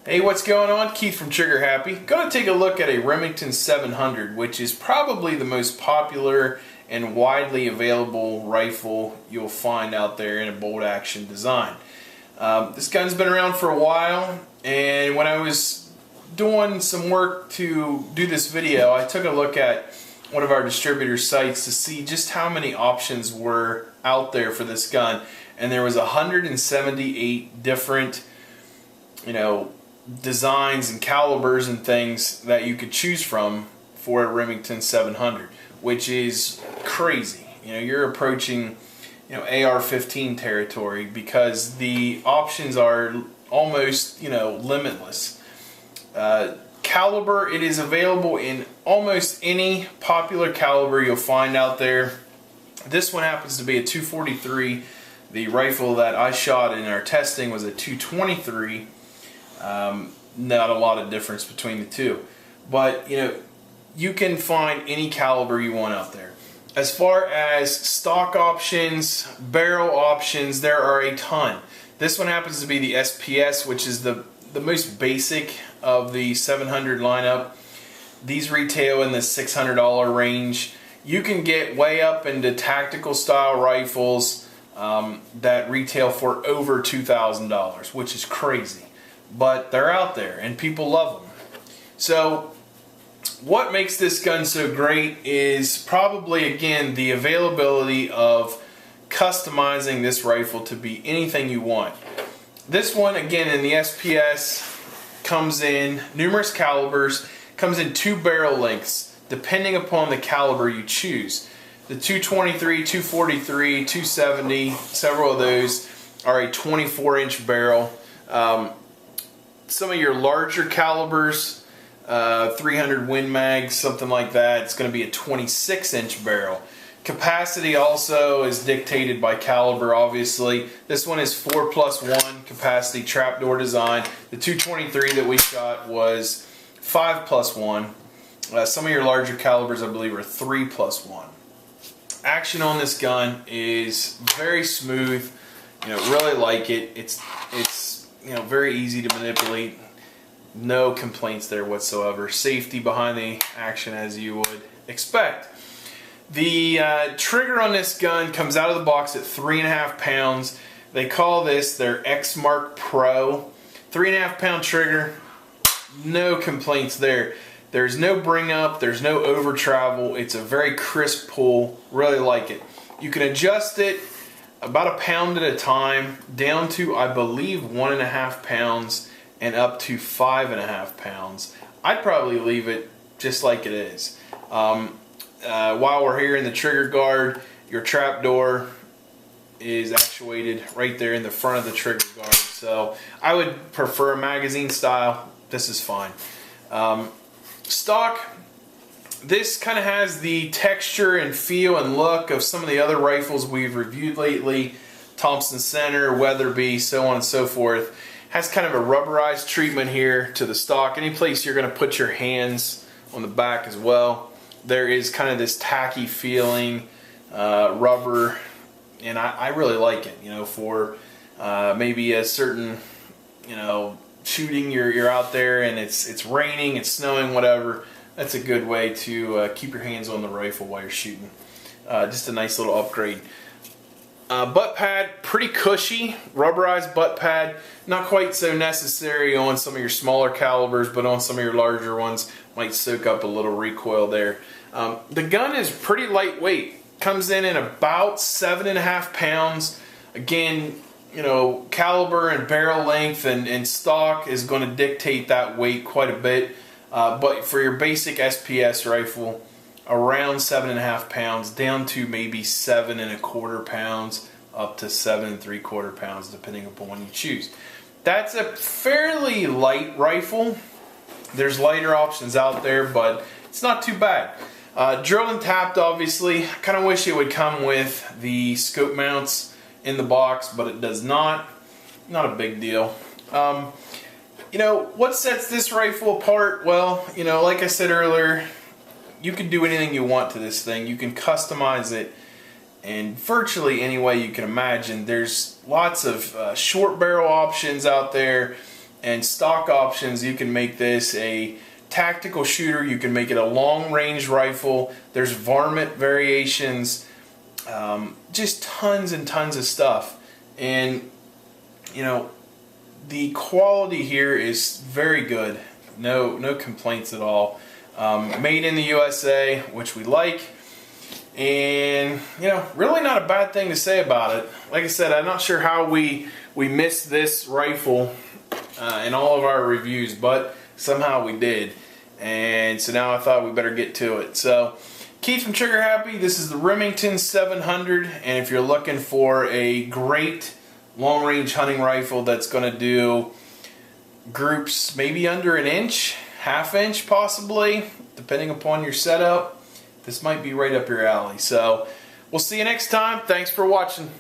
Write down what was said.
Hey, what's going on? Keith from Trigger Happy. Going to take a look at a Remington 700, which is probably the most popular and widely available rifle you'll find out there in a bolt action design. This gun's been around for a while, and when I was doing some work to do this video, I took a look at one of our distributor sites to see just how many options were out there for this gun, and there was 178 different, designs and calibers and things that you could choose from for a Remington 700, which is crazy. You're approaching AR-15 territory because the options are almost limitless. Caliber, it is available in almost any popular caliber you'll find out there. This one happens to be a 243. The rifle that I shot in our testing was a 223. Not a lot of difference between the two, but you can find any caliber you want out there. As far as stock options, barrel options, there are a ton. This one happens to be the SPS, which is the most basic of the 700 lineup. These retail in the $600 range. You can get way up into tactical style rifles that retail for over $2,000, which is crazy. But they're out there and people love them. So what makes this gun so great is probably, again, the availability of customizing this rifle to be anything you want. This one, again, in the SPS, comes in numerous calibers, comes in 2 barrel lengths depending upon the caliber you choose. The 223, 243, 270, several of those are a 24-inch barrel. Some of your larger calibers, 300 Win Mag, something like that, it's going to be a 26-inch barrel. Capacity also is dictated by caliber, obviously. This one is 4+1 capacity trapdoor design. The 223 that we shot was 5+1. Some of your larger calibers, I believe, are 3+1. Action on this gun is very smooth. Really like it. It's very easy to manipulate. No complaints there whatsoever. Safety behind the action as you would expect. The trigger on this gun comes out of the box at 3.5 pounds. They call this their X Mark Pro. 3.5 pound trigger. No complaints there. There's no bring up. There's no over travel. It's a very crisp pull. Really like it. You can adjust it about a pound at a time, down to, I believe, 1.5 pounds and up to 5.5 pounds. I'd probably leave it just like it is. While we're here in the trigger guard, your trapdoor is actuated right there in the front of the trigger guard. So I would prefer a magazine style. This is fine. Stock. This kind of has the texture and feel and look of some of the other rifles we've reviewed lately. Thompson Center, Weatherby, so on and so forth. Has kind of a rubberized treatment here to the stock. Any place you're going to put your hands on the back as well. There is kind of this tacky feeling, rubber, and I really like it. For maybe a certain, shooting, you're out there and it's raining, it's snowing, whatever. That's a good way to keep your hands on the rifle while you're shooting. Just a nice little upgrade. Butt pad, pretty cushy, rubberized butt pad. Not quite so necessary on some of your smaller calibers, but on some of your larger ones, might soak up a little recoil there. The gun is pretty lightweight. Comes in about 7.5 pounds. Again, caliber and barrel length and stock is going to dictate that weight quite a bit. But for your basic SPS rifle, around 7.5 pounds, down to maybe 7.25 pounds, up to 7.75 pounds, depending upon when you choose. That's a fairly light rifle. There's lighter options out there, but it's not too bad. Drilled and tapped, obviously. I kind of wish it would come with the scope mounts in the box, but it does not. Not a big deal. What sets this rifle apart? Well, like I said earlier, you can do anything you want to this thing. You can customize it in virtually any way you can imagine. There's lots of short barrel options out there and stock options, you can make this a tactical shooter, you can make it a long range rifle. There's varmint variations, just tons and tons of stuff. And you know, the quality here is very good. No complaints at all. Made in the USA, which we like. And you know, really not a bad thing to say about it. Like I said, I'm not sure how we missed this rifle in all of our reviews, but somehow we did. And so now I thought we better get to it. So Keith from Trigger Happy, this is the Remington 700, and if you're looking for a great long range hunting rifle that's going to do groups maybe under an inch, half inch possibly, depending upon your setup, this might be right up your alley. So we'll see you next time. Thanks for watching.